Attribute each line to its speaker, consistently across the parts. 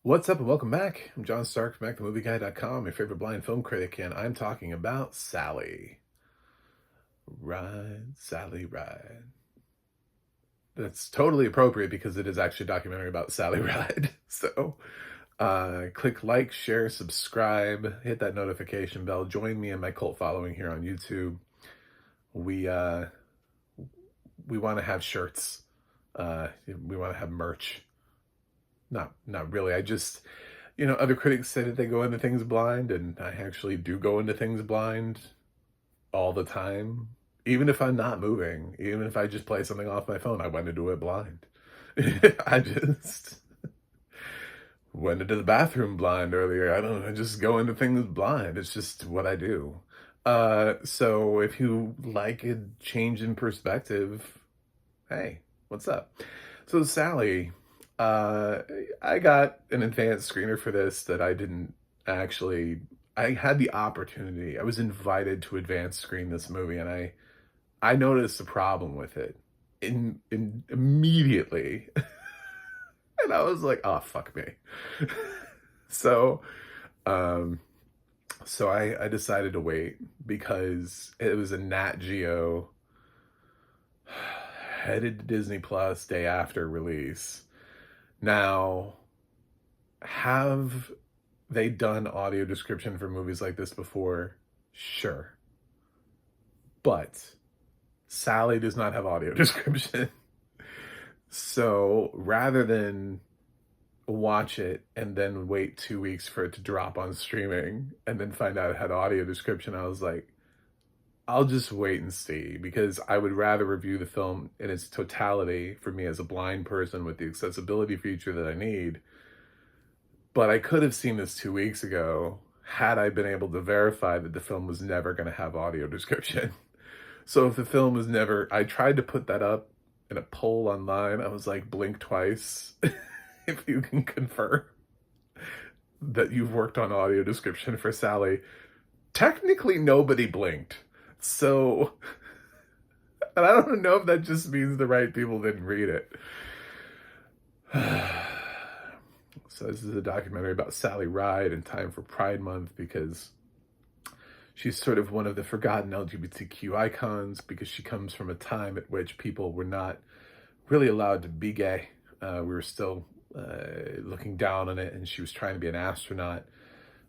Speaker 1: What's up and welcome back. I'm John Stark from MacTheMovieGuy.com, your favorite blind film critic, and I'm talking about Sally. Ride, Sally, ride. That's totally appropriate because it is actually a documentary about Sally Ride. Click like, share, subscribe, hit that notification bell. Join me and my cult following here on YouTube. We uh, we want to have shirts. We want to have merch. Not really. Other critics say that they go into things blind, and I actually do go into things blind all the time. Even if I'm not moving, even if I just play something off my phone, I went into it blind. I just went into the bathroom blind earlier. I don't know, I just go into things blind. It's just what I do. So if you like a change in perspective, hey, what's up? So Sally, uh, I got an advanced screener for this that I didn't actually. I had the opportunity. I was invited to advance screen this movie, and I noticed a problem with it in immediately, and I was like, "Oh fuck me." so, um, so I decided to wait because it was a Nat Geo headed to Disney Plus day after release. Now, have they done audio description for movies like this before? Sure. But Sally does not have audio description. So rather than watch it and then wait 2 weeks for it to drop on streaming and then find out it had audio description, I was like, I'll just wait and see because I would rather review the film in its totality for me as a blind person with the accessibility feature that I need. But I could have seen this 2 weeks ago had I been able to verify that the film was never going to have audio description. So if the film was never, I tried to put that up in a poll online. I was like, blink twice if you can confirm that you've worked on audio description for Sally. Technically, nobody blinked. So, and I don't know if that just means the right people didn't read it. So this is a documentary about Sally Ride in time for Pride Month because she's sort of one of the forgotten LGBTQ icons because she comes from a time at which people were not really allowed to be gay. We were still looking down on it, and she was trying to be an astronaut.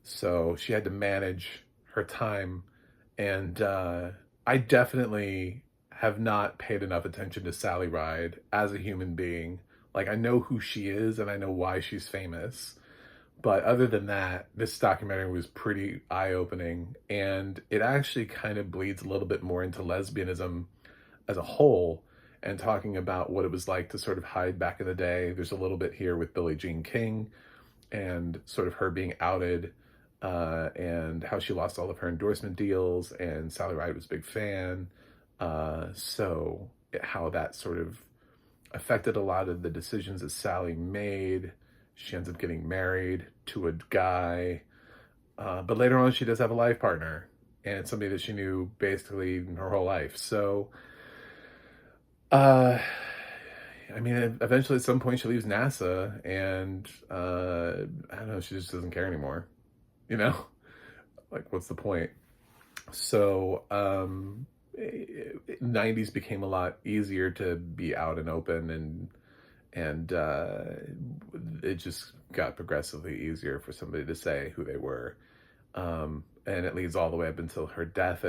Speaker 1: So she had to manage her time. And I definitely have not paid enough attention to Sally Ride as a human being. Like, I know who she is and I know why she's famous. But other than that, this documentary was pretty eye-opening, and it actually kind of bleeds a little bit more into lesbianism as a whole and talking about what it was like to sort of hide back in the day. There's a little bit here with Billie Jean King and sort of her being outed and how she lost all of her endorsement deals, and Sally Ride was a big fan. How that sort of affected a lot of the decisions that Sally made. She ends up getting married to a guy, but later on she does have a life partner, and it's somebody that she knew basically her whole life. Uh, Eventually at some point she leaves NASA, and I don't know, she just doesn't care anymore. You know, like what's the point? So 90s became a lot easier to be out and open, and it just got progressively easier for somebody to say who they were. And it leads all the way up until her death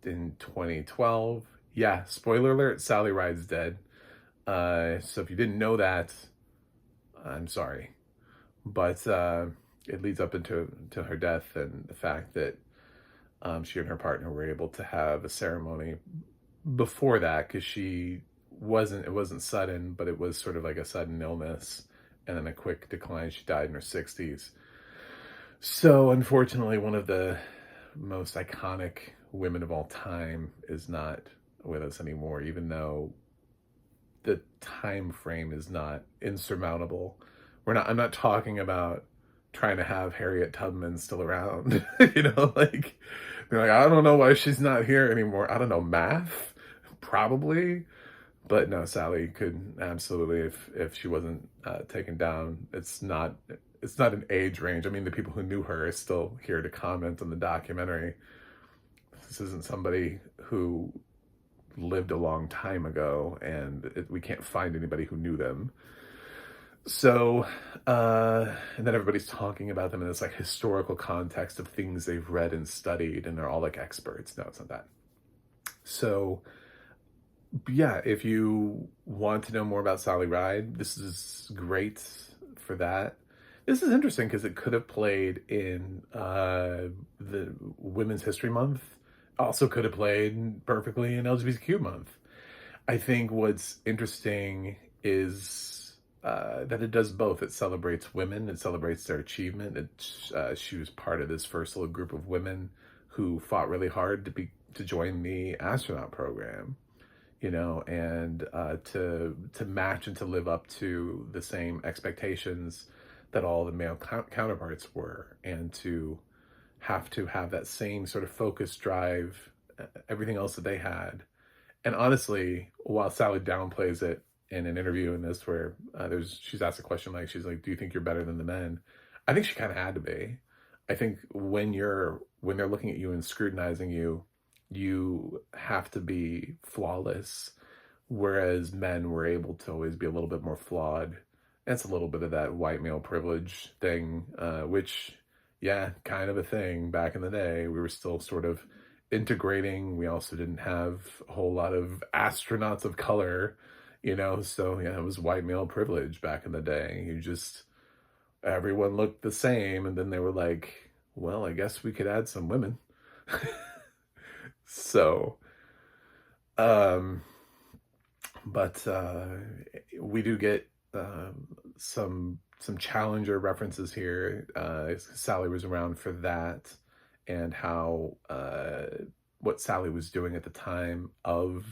Speaker 1: in 2012. Yeah, spoiler alert, Sally Ride's dead. So if you didn't know that, I'm sorry. But it leads up into to her death and the fact that she and her partner were able to have a ceremony before that because it wasn't sudden, but it was sort of like a sudden illness and then a quick decline. She died in her 60s. So unfortunately, one of the most iconic women of all time is not with us anymore, even though the time frame is not insurmountable. I'm not talking about trying to have Harriet Tubman still around. Like they're like, I don't know why she's not here anymore. I don't know, math? Probably. But no, Sally could absolutely, if she wasn't taken down, it's not it's not an age range. I mean, the people who knew her are still here to comment on the documentary. This isn't somebody who lived a long time ago, and we can't find anybody who knew them. So, and then everybody's talking about them in this like historical context of things they've read and studied, and they're all like experts. No, it's not that. So, yeah, if you want to know more about Sally Ride, this is great for that. This is interesting because it could have played in the Women's History Month. Also, could have played perfectly in LGBTQ month. I think what's interesting is that it does both. It celebrates women, it celebrates their achievement. She was part of this first little group of women who fought really hard to join the astronaut program, you know, and to match and to live up to the same expectations that all the male counterparts were, and to have that same sort of focus, drive, everything else that they had. And honestly, while Sally downplays it in an interview in this, where she's asked a question like, she's like, "Do you think you're better than the men?" I think she kind of had to be. I think when they're looking at you and scrutinizing you, you have to be flawless, whereas men were able to always be a little bit more flawed. And it's a little bit of that white male privilege thing, which, yeah, kind of a thing back in the day. We were still sort of integrating. We also didn't have a whole lot of astronauts of color, you know, so yeah, it was white male privilege back in the day. Everyone looked the same, and then they were like, well, I guess we could add some women. So, um, but we do get some Challenger references here. Sally was around for that, and how what Sally was doing at the time of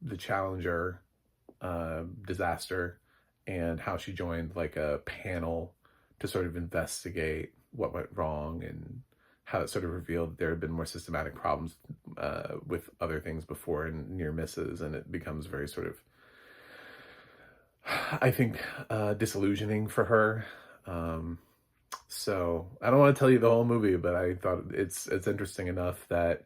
Speaker 1: the Challenger disaster, and how she joined like a panel to sort of investigate what went wrong, and how it sort of revealed that there had been more systematic problems with other things before, and near misses, and it becomes very sort of, I think, disillusioning for her. So I don't want to tell you the whole movie, but I thought it's interesting enough that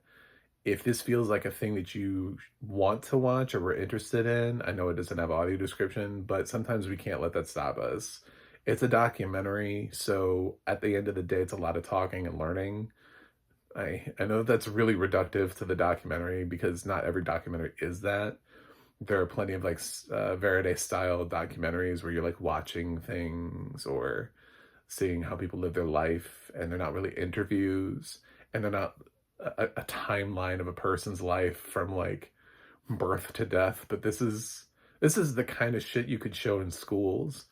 Speaker 1: if this feels like a thing that you want to watch or we're interested in, I know it doesn't have audio description, but sometimes we can't let that stop us. It's a documentary, so at the end of the day, it's a lot of talking and learning. I know that's really reductive to the documentary, because not every documentary is that. There are plenty of like Verite style documentaries where you're like watching things or seeing how people live their life, and they're not really interviews, and they're not a timeline of a person's life from like birth to death. But this is the kind of shit you could show in schools,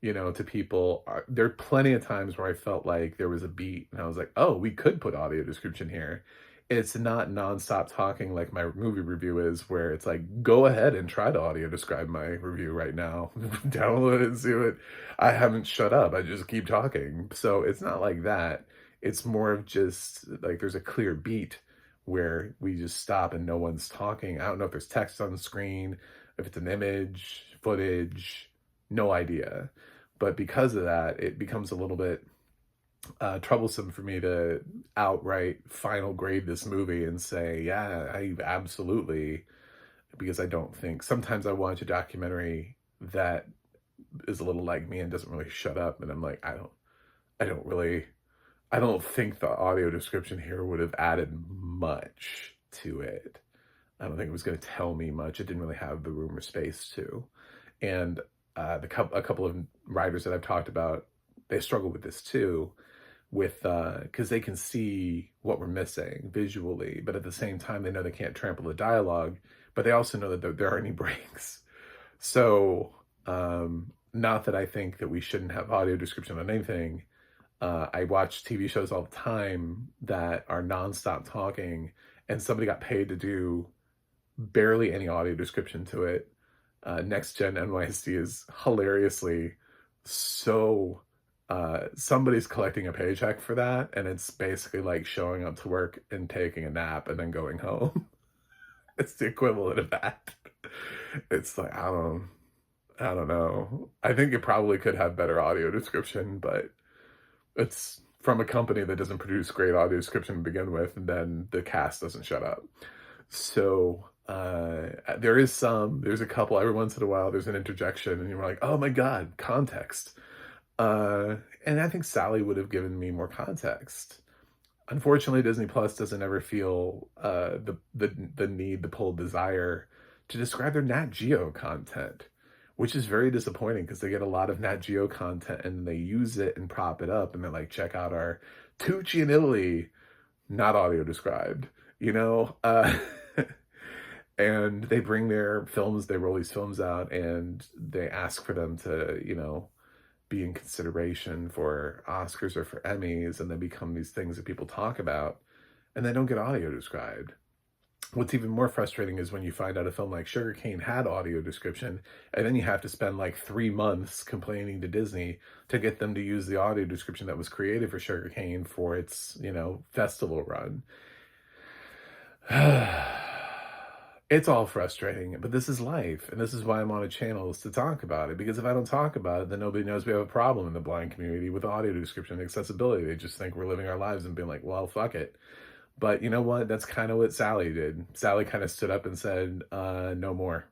Speaker 1: you know, to people. There are plenty of times where I felt like there was a beat and I was like, oh, we could put audio description here. It's not nonstop talking like my movie review is, where it's like, go ahead and try to audio describe my review right now. Download it and see it. I haven't shut up. I just keep talking. So it's not like that. It's more of just like there's a clear beat where we just stop and no one's talking. I don't know if there's text on the screen, if it's an image, footage, no idea. But because of that, it becomes a little bit troublesome for me to outright final grade this movie and say, yeah, I absolutely, because I don't think, sometimes I watch a documentary that is a little like me and doesn't really shut up, and I'm like, I don't think the audio description here would have added much to it. I don't think it was going to tell me much. It didn't really have the room or space to. And a couple of writers that I've talked about, they struggle with this too, with because they can see what we're missing visually, but at the same time they know they can't trample the dialogue, but they also know that there aren't any breaks. So not that I think that we shouldn't have audio description on anything. I watch TV shows all the time that are nonstop talking, and somebody got paid to do barely any audio description to it. Next Gen NYC is hilariously so somebody's collecting a paycheck for that, and it's basically like showing up to work and taking a nap and then going home. It's the equivalent of that. It's like, I don't know. I think it probably could have better audio description, but it's from a company that doesn't produce great audio description to begin with, and then the cast doesn't shut up. So there's a couple every once in a while, there's an interjection, and you're like, oh my God, context. And I think Sally would have given me more context. Unfortunately, Disney Plus doesn't ever feel the need, the pull, desire to describe their Nat Geo content, which is very disappointing because they get a lot of Nat Geo content and they use it and prop it up and they're like, check out our Tucci in Italy, not audio described, you know? And they bring their films, they roll these films out and they ask for them to, be in consideration for Oscars or for Emmys, and they become these things that people talk about, and they don't get audio described. What's even more frustrating is when you find out a film like Sugar Cane had audio description, and then you have to spend like 3 months complaining to Disney to get them to use the audio description that was created for Sugar Cane for its, festival run. It's all frustrating, but this is life, and this is why I'm on a channel, is to talk about it, because if I don't talk about it, then nobody knows we have a problem in the blind community with audio description and accessibility. They just think we're living our lives and being like, well, fuck it. But you know what? That's kind of what Sally did. Sally kind of stood up and said, no more.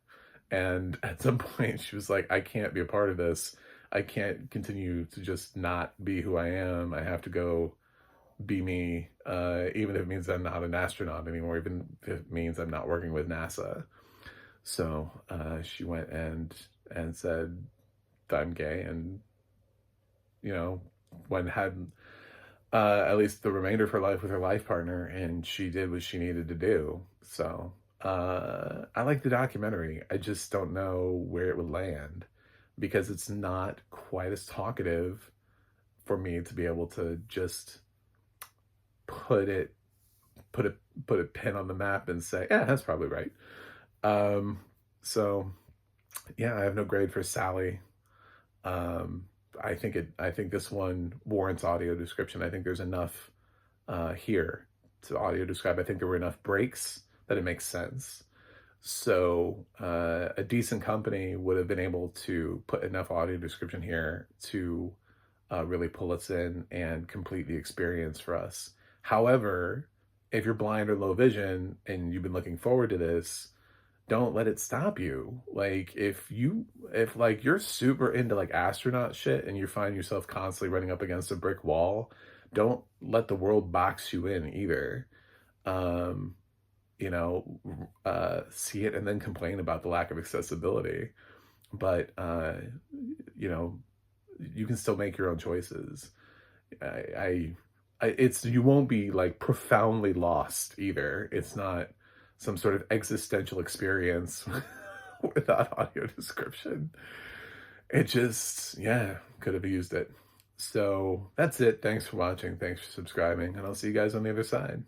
Speaker 1: And at some point, she was like, I can't be a part of this. I can't continue to just not be who I am. I have to go be me, even if it means I'm not an astronaut anymore, even if it means I'm not working with NASA. So she went and said I'm gay, and had at least the remainder of her life with her life partner, and she did what she needed to do. So I like the documentary. I just don't know where it would land because it's not quite as talkative for me to be able to just put a pin on the map and say, yeah, that's probably right. So yeah, I have no grade for Sally. I think this one warrants audio description. I think there's enough here to audio describe. I think there were enough breaks that it makes sense. So a decent company would have been able to put enough audio description here to really pull us in and complete the experience for us. However, if you're blind or low vision and you've been looking forward to this, don't let it stop you. Like if you're super into like astronaut shit and you find yourself constantly running up against a brick wall, don't let the world box you in either. See it and then complain about the lack of accessibility. But you can still make your own choices. You won't be like profoundly lost either. It's not some sort of existential experience without audio description. It just, could have used it. So that's it. Thanks for watching. Thanks for subscribing. And I'll see you guys on the other side.